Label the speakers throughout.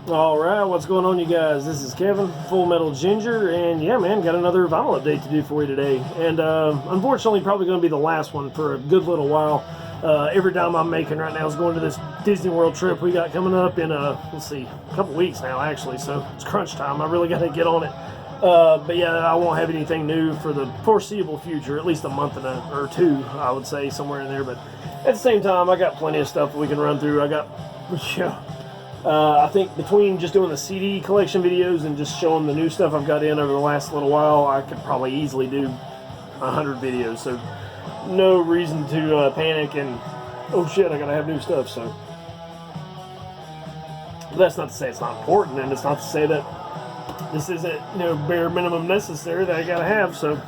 Speaker 1: Alright, what's going on, you guys? This is Kevin, Full Metal Ginger, and yeah, man, got another vinyl update to do for you today. And unfortunately, probably going to be the last one for a good little while. Every dime I'm making right now is going to this Disney World trip we got coming up in, let's see, a couple weeks now, actually, so it's crunch time. I really got to get on it. But yeah, I won't have anything new for the foreseeable future, at least a month or two, I would say, somewhere in there. But at the same time, I got plenty of stuff that we can run through. I got, I think between just doing the CD collection videos and just showing the new stuff I've got in over the last little while, I could probably easily do 100 videos. So no reason to panic and, oh shit, I gotta have new stuff. So but that's not to say it's not important, and it's not to say that this isn't, bare minimum necessary that I gotta have. So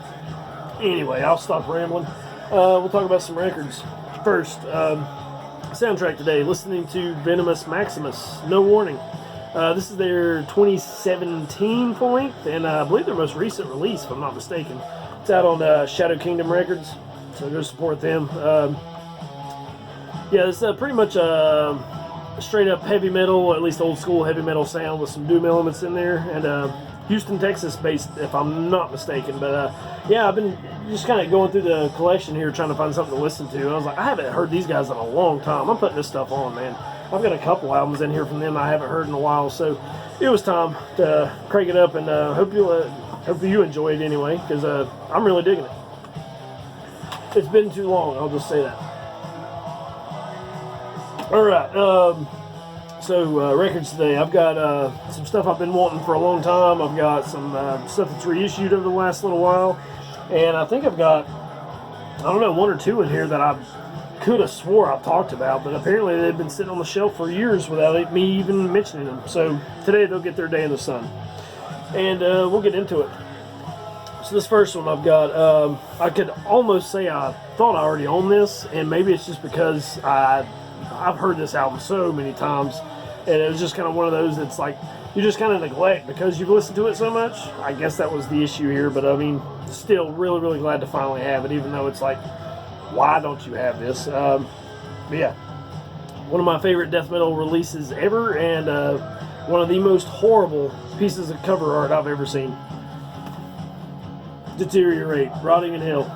Speaker 1: anyway, I'll stop rambling. We'll talk about some records. First, soundtrack today, listening to Venomous Maximus, No Warning. This is their 2017 full length, and I believe their most recent release, if I'm not mistaken. It's out on Shadow Kingdom Records, so go support them. Yeah, it's pretty much straight up heavy metal, at least old school heavy metal sound with some doom elements in there, and Houston, Texas based, if I'm not mistaken. But yeah, I've been just kind of going through the collection here trying to find something to listen to. I was like, I haven't heard these guys in a long time. I'm putting this stuff on, man. I've got a couple albums in here from them I haven't heard in a while, so it was time to crank it up, and hope you enjoy it anyway, because I'm really digging it. It's been too long, I'll just say that. Alright, so records today. I've got some stuff I've been wanting for a long time. I've got some stuff that's reissued over the last little while, and I think I've got, I don't know, one or two in here that I could have swore I've talked about, but apparently they've been sitting on the shelf for years without me even mentioning them. So today they'll get their day in the sun, and we'll get into it. So this first one I've got, I could almost say I thought I already owned this, and maybe it's just because I've heard this album so many times, and it was just kind of one of those that's like you just kind of neglect because you've listened to it so much. I guess that was the issue here, but I mean, still really, really glad to finally have it, even though it's like, why don't you have this? But yeah, one of my favorite death metal releases ever, and one of the most horrible pieces of cover art I've ever seen. Deteriorate-Rotting in Hell.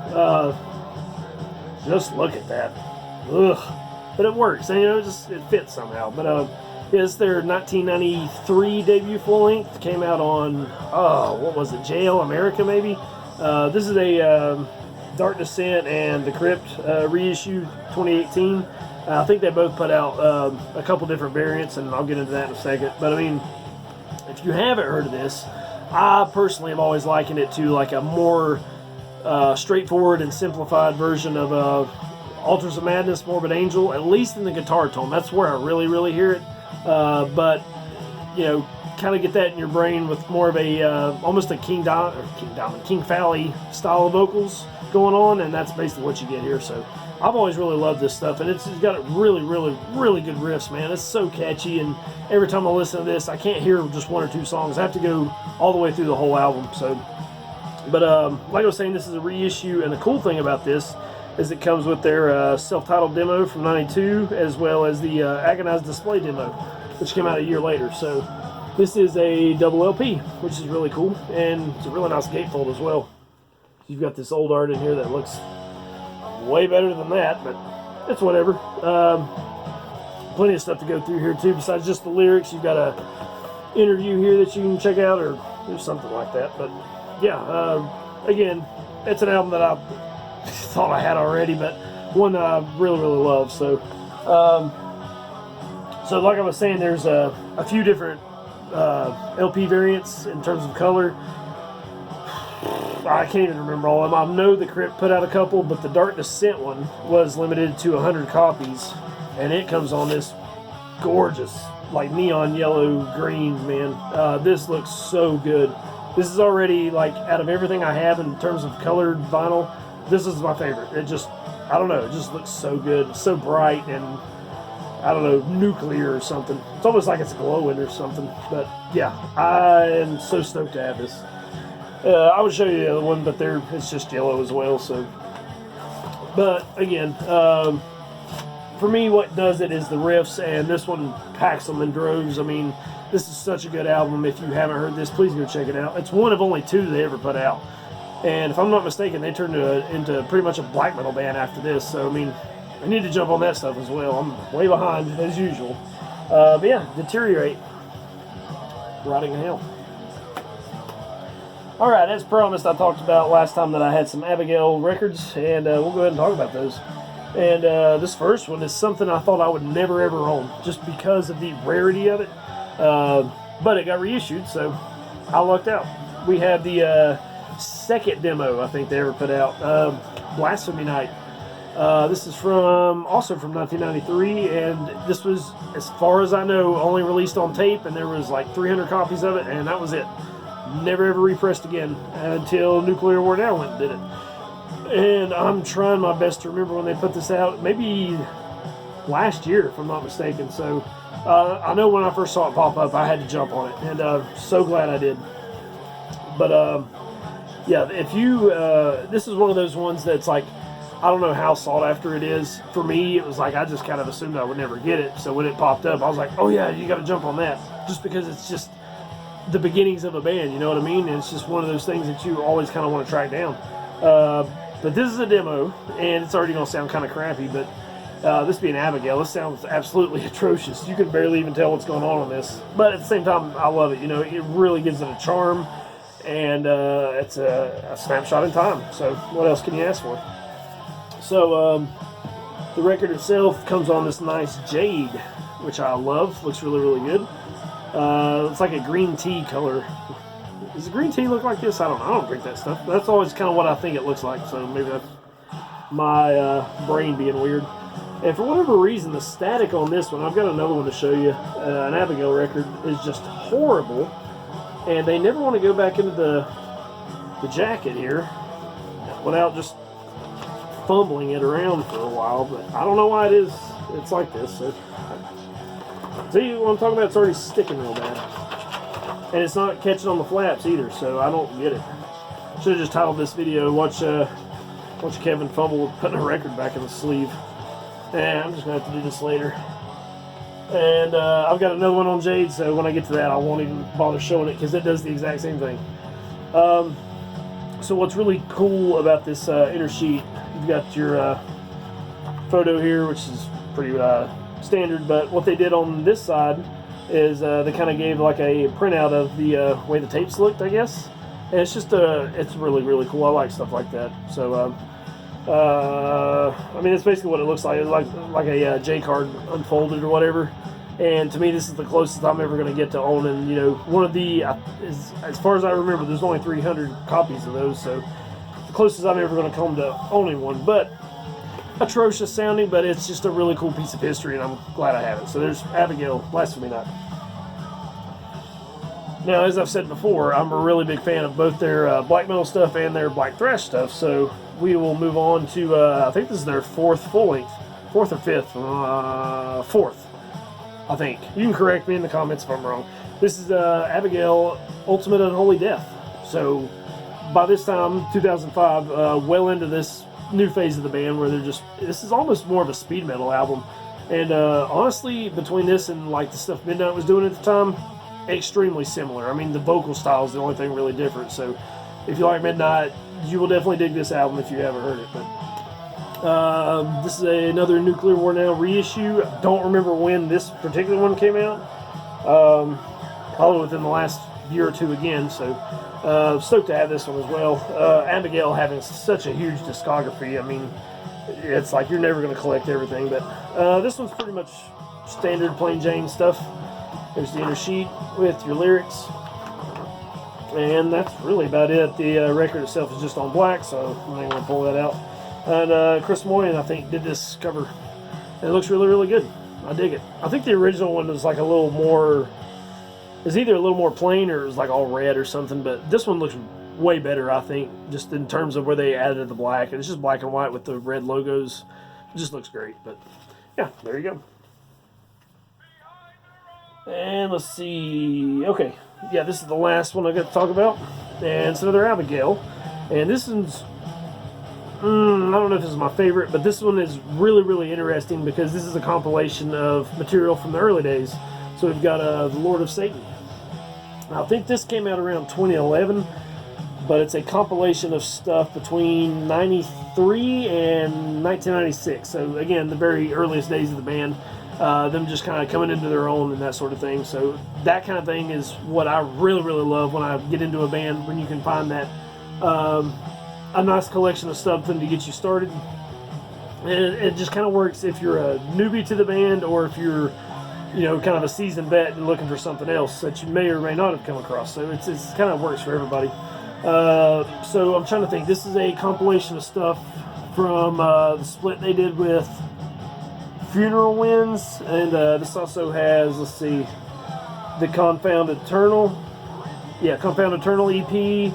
Speaker 1: Just look at that. Ugh. But it works, and it fits somehow. But it's their 1993 debut full length. Came out on, what was it, Jail America maybe? This is a Dark Descent and The Crypt reissue 2018. I think they both put out a couple different variants, and I'll get into that in a second. But I mean, if you haven't heard of this, I personally have always likened it to like a more straightforward and simplified version of Altars of Madness, Morbid Angel, at least in the guitar tone. That's where I really, really hear it. But, kind of get that in your brain with more of a, almost a King Fowley style of vocals going on, and that's basically what you get here. So I've always really loved this stuff, and it's got a really, really, really good riffs, man. It's so catchy, and every time I listen to this, I can't hear just one or two songs. I have to go all the way through the whole album. So, but like I was saying, this is a reissue, and the cool thing about this is it comes with their self-titled demo from '92, as well as the Agonized Display demo, which came out a year later. So this is a double LP, which is really cool, and it's a really nice gatefold as well. You've got this old art in here that looks way better than that, but it's whatever. Plenty of stuff to go through here too, besides just the lyrics. You've got a interview here that you can check out, or there's something like that. But yeah, again, it's an album that I thought I had already, but one that I really, really love. So so like I was saying, there's a few different LP variants in terms of color. I can't even remember all of them. I know the Crypt put out a couple, but the Dark Descent one was limited to 100 copies, and it comes on this gorgeous, like neon yellow green, man. This looks so good. This is already, like, out of everything I have in terms of colored vinyl, this is my favorite. It just, I don't know, it just looks so good. It's so bright and, I don't know, nuclear or something. It's almost like it's glowing or something. But yeah, I am so stoked to have this. I would show you the other one, but it's just yellow as well. So, but again, for me, what does it is the riffs, and this one packs them in droves. I mean, this is such a good album. If you haven't heard this, please go check it out. It's one of only 2 they ever put out. And if I'm not mistaken, they turned into pretty much a black metal band after this. So, I mean, I need to jump on that stuff as well. I'm way behind, as usual. But yeah, Deteriorate-Rotting in Hell. Alright, as promised, I talked about last time that I had some Abigail records, and we'll go ahead and talk about those. And this first one is something I thought I would never ever own, just because of the rarity of it. But it got reissued, so I lucked out. We have the second demo I think they ever put out, Blasphemy Night. This is also from 1993, and this was, as far as I know, only released on tape, and there was like 300 copies of it, and that was it. Never ever repressed again until Nuclear War Now went and did it. And I'm trying my best to remember when they put this out, maybe last year if I'm not mistaken. So I know when I first saw it pop up, I had to jump on it, and so glad I did. But yeah, if you this is one of those ones that's like, I don't know how sought after it is. For me, it was like I just kind of assumed I would never get it, so when it popped up I was like, oh yeah, you got to jump on that, just because it's just the beginnings of a band, you know what I mean? And it's just one of those things that you always kind of want to track down. But this is a demo, and it's already going to sound kind of crappy, but this being Abigail, this sounds absolutely atrocious. You can barely even tell what's going on this. But at the same time, I love it. You know, it really gives it a charm, and it's a snapshot in time. So what else can you ask for? So the record itself comes on this nice jade, which I love. Looks really, really good. It's like a green tea color. Does green tea look like this? I don't know. I don't drink that stuff. That's always kind of what I think it looks like. So maybe that's my brain being weird. And for whatever reason, the static on this one, I've got another one to show you. An Abigail record is just horrible. And they never want to go back into the jacket here without just fumbling it around for a while. But I don't know why it's like this. So, see what I'm talking about? It's already sticking real bad. And it's not catching on the flaps either, so I don't get it. Should have just titled this video, watch Kevin fumble with putting a record back in the sleeve. And I'm just going to have to do this later. And I've got another one on Jade, so when I get to that, I won't even bother showing it, because it does the exact same thing. So what's really cool about this inner sheet, you've got your photo here, which is pretty standard, but what they did on this side is they kind of gave like a printout of the way the tapes looked, I guess. And it's just it's really, really cool. I like stuff like that. So I mean, it's basically what it looks like. It's like a J card unfolded or whatever. And to me, this is the closest I'm ever going to get to owning, you know, one of the, as far as I remember, there's only 300 copies of those, so the closest I'm ever going to come to owning one. But atrocious sounding, but it's just a really cool piece of history, and I'm glad I have it. So there's Abigail-Blasphemy Night. Now, as I've said before, I'm a really big fan of both their black metal stuff and their black thrash stuff, so we will move on to, I think this is their fourth full-length. Fourth or fifth? Fourth, I think. You can correct me in the comments if I'm wrong. This is Abigail-Ultimate Unholy Death. So, by this time, 2005, well into this new phase of the band where this is almost more of a speed metal album. And honestly, between this and like the stuff Midnight was doing at the time, extremely similar. I mean, the vocal style is the only thing really different. So if you like Midnight, you will definitely dig this album if you haven't heard it. But this is another Nuclear War Now reissue. I don't remember when this particular one came out. Probably within the last year or two again. So stoked to have this one as well. Abigail having such a huge discography. I mean, it's like you're never going to collect everything. But this one's pretty much standard plain Jane stuff. There's the inner sheet with your lyrics. And that's really about it. The record itself is just on black, so I'm not going to pull that out. And Chris Moyen, I think, did this cover. And it looks really, really good. I dig it. I think the original one was like a little more... It's either a little more plain or it was like all red or something. But this one looks way better, I think, just in terms of where they added the black. And it's just black and white with the red logos. It just looks great. But yeah, there you go. And let's see. Okay. Yeah, this is the last one I got to talk about. And it's another Abigail. And this one's I don't know if this is my favorite, but this one is really, really interesting because this is a compilation of material from the early days. So we've got the Lord of Satan. I think this came out around 2011, but it's a compilation of stuff between 93 and 1996. So again, the very earliest days of the band, them just kind of coming into their own and that sort of thing. So that kind of thing is what I really, really love when I get into a band, when you can find that a nice collection of something to get you started. And it just kind of works if you're a newbie to the band, or if you're, you know, kind of a seasoned vet and looking for something else that you may or may not have come across. So it's kind of works for everybody. So I'm trying to think. This is a compilation of stuff from the split they did with Funeral Winds, and this also has, let's see, the Confound Eternal. Yeah, Confound Eternal EP,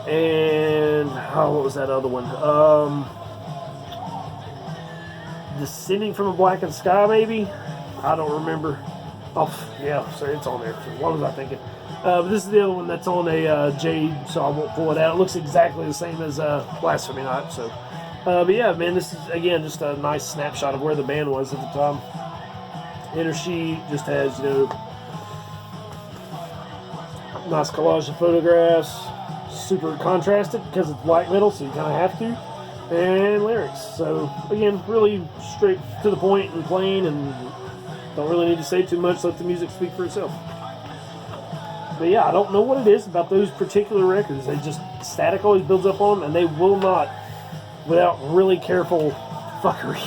Speaker 1: and what was that other one? Descending from a Blackened Sky, maybe? I don't remember. Oh, yeah, so it's on there. What was I thinking? But this is the other one that's on a Jade, so I won't pull it out. It looks exactly the same as Blasphemy Night. So, but yeah, man, this is again just a nice snapshot of where the band was at the time. Inner sheet just has, you know, nice collage of photographs, super contrasted because it's black metal, so you kind of have to. And lyrics. So again, really straight to the point and plain, and don't really need to say too much. Let the music speak for itself. But yeah, I don't know what it is about those particular records. They just, static always builds up on them, and they will not, without really careful fuckery,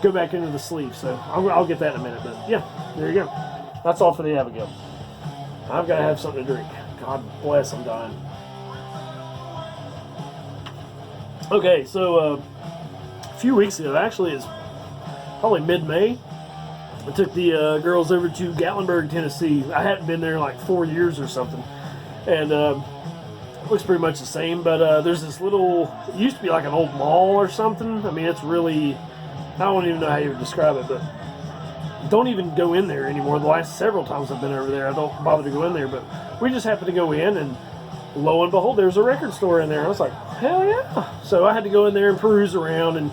Speaker 1: go back into the sleeve. So I'll get that in a minute. But yeah, there you go. That's all for the Abigail. I've got to have something to drink. God bless, I'm dying. Okay, so a few weeks ago, actually it's probably mid-May, I took the girls over to Gatlinburg, Tennessee. I hadn't been there in like 4 years or something, and it looks pretty much the same, but there's this little, it used to be like an old mall or something. I mean, it's really, I don't even know how you would describe it, but don't even go in there anymore. The last several times I've been over there, I don't bother to go in there, but we just happened to go in, and lo and behold, there's a record store in there. I was like, hell yeah. So I had to go in there and peruse around, and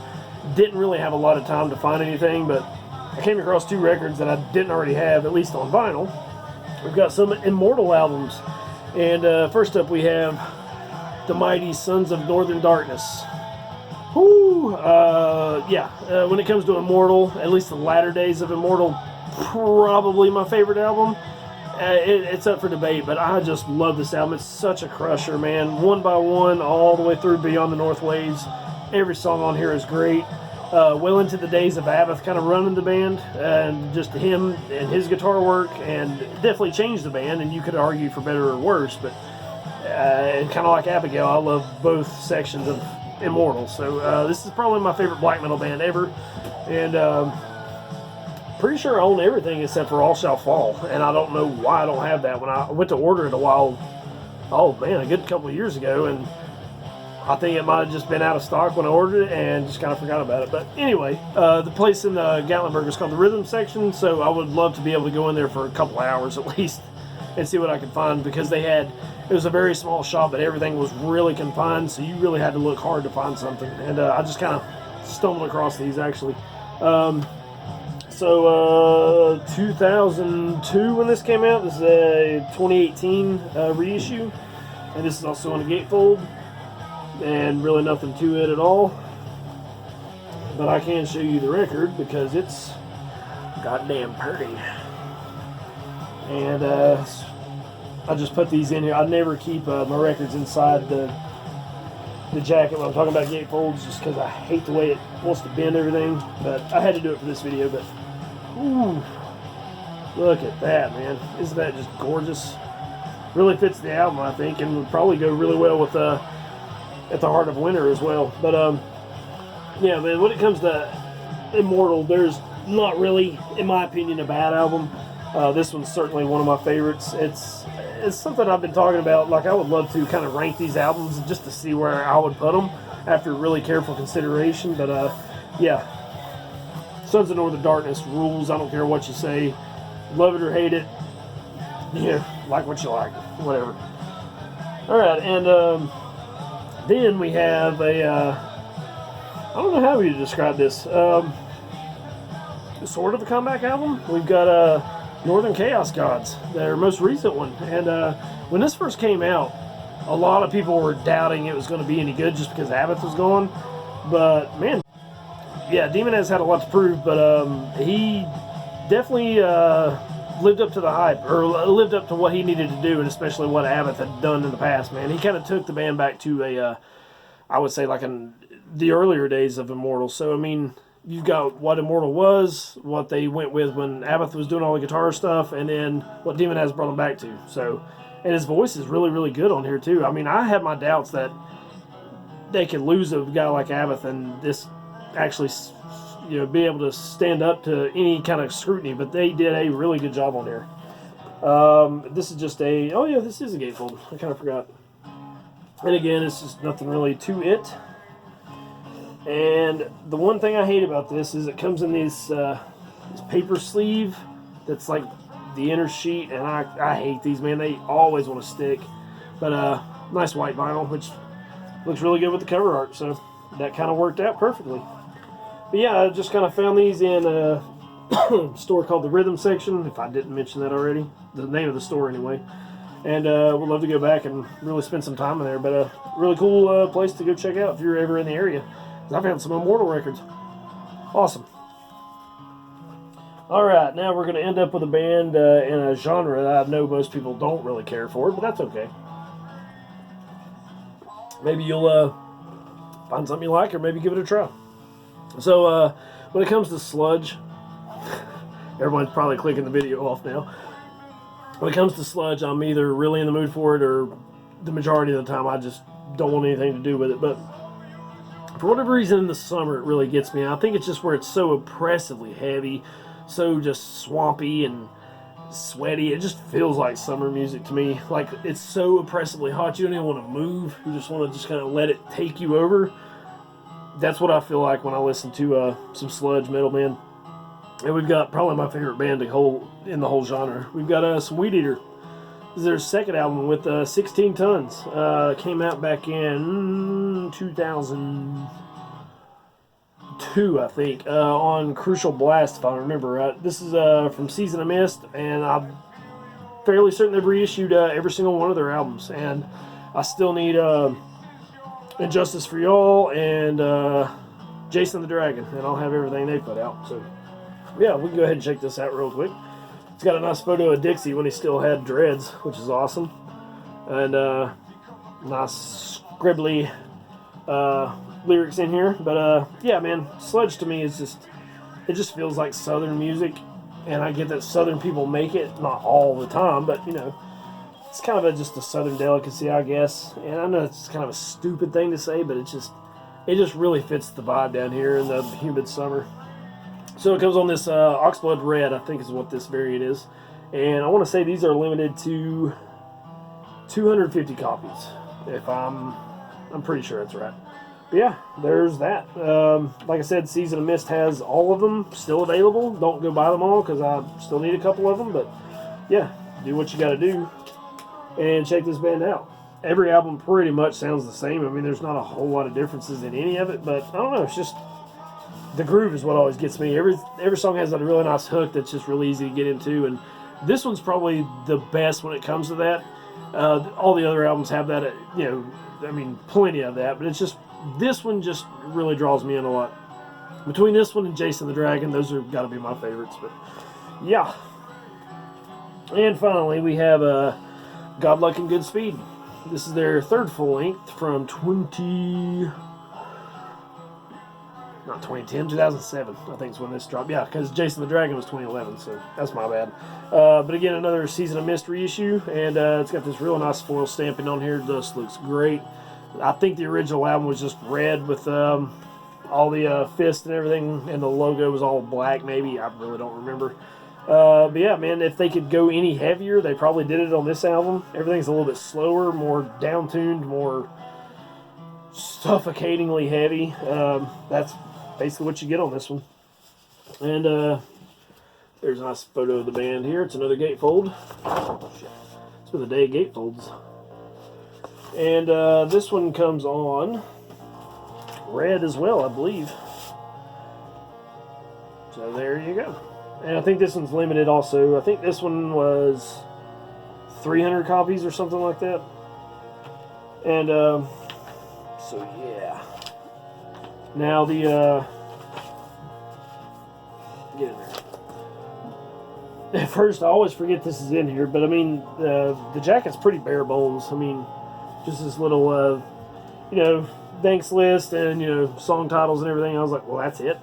Speaker 1: didn't really have a lot of time to find anything, but I came across 2 records that I didn't already have, at least on vinyl. We've got some Immortal albums, and first up we have the mighty Sons of Northern Darkness. Whoo! When it comes to Immortal, at least the latter days of Immortal, probably my favorite album. It's up for debate, but I just love this album. It's such a crusher, man. One by one, all the way through Beyond the North Waves. Every song on here is great. Well into the days of Abigail kind of running the band, and just him and his guitar work, and definitely changed the band, and you could argue for better or worse, but and kind of like Abigail, I love both sections of Immortal. So this is probably my favorite black metal band ever, and pretty sure I own everything except for All Shall Fall, and I don't know why I don't have that. When I went to order it a good couple of years ago, and I think it might have just been out of stock when I ordered it and just kind of forgot about it. But anyway, the place in Gatlinburg is called the Rhythm Section, so I would love to be able to go in there for a couple hours at least and see what I could find, because it was a very small shop, but everything was really confined, so you really had to look hard to find something. And I just kind of stumbled across these, actually. So 2002 when this came out. This is a 2018 reissue, and this is also on a gatefold, and really nothing to it at all. But I can show you the record because it's goddamn pretty. And I just put these in here. I never keep my records inside the jacket when I'm talking about gatefolds, just because I hate the way it wants to bend everything. But I had to do it for this video. But ooh, look at that, man! Isn't that just gorgeous? Really fits the album, I think, and would probably go really well with At the Heart of Winter as well. But yeah, man, when it comes to Immortal, there's not really, in my opinion, a bad album. This one's certainly one of my favorites. It's something I've been talking about. Like, I would love to kind of rank these albums just to see where I would put them after really careful consideration. But yeah, Sons of Northern Darkness rules. I don't care what you say, love it or hate it. Yeah, like what you like, whatever. All right, and then we have a I don't know how we describe this. Sort of a comeback album. We've got Northern Chaos Gods, their most recent one. And when this first came out, a lot of people were doubting it was going to be any good just because Abbott was gone. But man, yeah, Demoness had a lot to prove, but he definitely lived up to the hype, or lived up to what he needed to do, and especially what Abbott had done in the past, man. He kind of took the band back to a, I would say, like the earlier days of Immortal. So, I mean, you've got what Immortal was, what they went with when Abbott was doing all the guitar stuff, and then what Demoness brought him back to. So, and his voice is really, really good on here, too. I mean, I had my doubts that they could lose a guy like Abbott and this actually, you know, be able to stand up to any kind of scrutiny, but they did a really good job on here. This is just a, oh yeah, this is a gatefold. I kind of forgot. And again, it's just nothing really to it. And the one thing I hate about this is it comes in this paper sleeve that's like the inner sheet, and I hate these, man. They always want to stick. But nice white vinyl, which looks really good with the cover art, so that kind of worked out perfectly. But yeah, I just kind of found these in a store called the Rhythm Section, if I didn't mention that already. The name of the store, anyway. And would love to go back and really spend some time in there. But a really cool place to go check out if you're ever in the area. I found some Immortal records. Awesome. Alright, now we're going to end up with a band in a genre that I know most people don't really care for, but that's okay. Maybe you'll find something you like, or maybe give it a try. So, when it comes to Sludge, everyone's probably clicking the video off now. When it comes to Sludge, I'm either really in the mood for it, or the majority of the time I just don't want anything to do with it. But for whatever reason in the summer, it really gets me. I think it's just where it's so oppressively heavy, so just swampy and sweaty. It just feels like summer music to me. Like, it's so oppressively hot, you don't even want to move. You just want to just kind of let it take you over. That's what I feel like when I listen to some sludge metal, man. And we've got probably my favorite band in the whole genre. We've got some Weedeater. This is their second album with 16 Tons. Came out back in 2002, I think, on Crucial Blast, if I remember right. This is from Season of Mist, and I'm fairly certain they've reissued every single one of their albums. And I still need Injustice for Y'all and Jason the Dragon, and I'll have everything they put out. So yeah, we can go ahead and check this out real quick. It's got a nice photo of Dixie when he still had dreads, which is awesome, and nice scribbly lyrics in here. But yeah, man, Sludge to me is it just feels like Southern music, and I get that Southern people make it, not all the time, but you know, it's kind of just a Southern delicacy, I guess. And I know it's kind of a stupid thing to say, but it just really fits the vibe down here in the humid summer. So it comes on this Oxblood Red, I think is what this variant is. And I want to say these are limited to 250 copies. If I'm pretty sure that's right. But yeah, there's that. Like I said, Season of Mist has all of them still available. Don't go buy them all because I still need a couple of them. But yeah, do what you got to do and check this band out. Every album pretty much sounds the same. I mean, there's not a whole lot of differences in any of it, but I don't know. It's just the groove is what always gets me. Every song has a really nice hook that's just really easy to get into, and this one's probably the best when it comes to that. All the other albums have that, you know, I mean, plenty of that, but it's just, this one just really draws me in a lot. Between this one and Jason the Dragon, those are got to be my favorites, but yeah. And finally, we have God Luck and Good Speed. This is their third full length from 2007, I think is when this dropped. Yeah, because Jason the Dragon was 2011, so that's my bad. But again, another Season of Mist reissue, and it's got this real nice foil stamping on here. This looks great. I think the original album was just red with all the fist and everything, and the logo was all black, maybe. I really don't remember. But yeah, man, if they could go any heavier, they probably did it on this album. Everything's a little bit slower, more down-tuned, more suffocatingly heavy. That's basically what you get on this one. And there's a nice photo of the band here. It's another gatefold. It's been the day of gatefolds. And this one comes on red as well, I believe. So there you go. And I think this one's limited also. I think this one was 300 copies or something like that. And so yeah. Now the get in there. At first, I always forget this is in here, but I mean the jacket's pretty bare bones. I mean, just this little you know, thanks list and, you know, song titles and everything. I was like, well, that's it.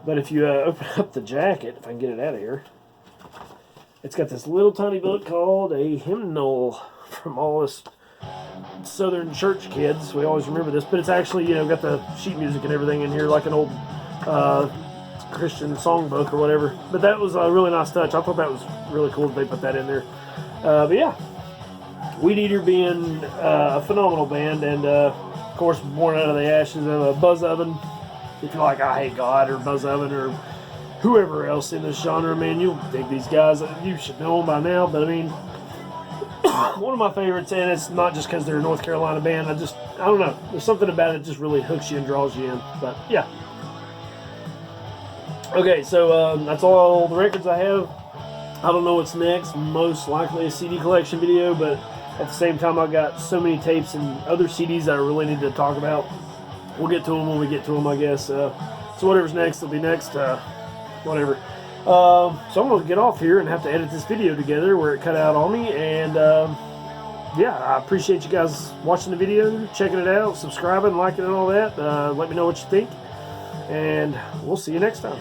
Speaker 1: But if you open up the jacket, if I can get it out of here, it's got this little tiny book called a hymnal from all us Southern church kids. We always remember this, but it's actually, you know, got the sheet music and everything in here, like an old Christian songbook or whatever. But that was a really nice touch. I thought that was really cool that they put that in there. But yeah, Weedeater being a phenomenal band, and of course born out of the ashes of a Buzz Oven. If you're like, I Hate God or Buzz Oven or whoever else in this genre, man, you'll dig these guys. You should know them by now, but I mean, one of my favorites, and it's not just because they're a North Carolina band. I don't know. There's something about it that just really hooks you and draws you in. But yeah. Okay, so that's all the records I have. I don't know what's next. Most likely a CD collection video, but at the same time, I've got so many tapes and other CDs that I really need to talk about. We'll get to them when we get to them, I guess. So whatever's next will be next. Whatever. So I'm going to get off here and have to edit this video together where it cut out on me. And yeah, I appreciate you guys watching the video, checking it out, subscribing, liking, and all that. Let me know what you think. And we'll see you next time.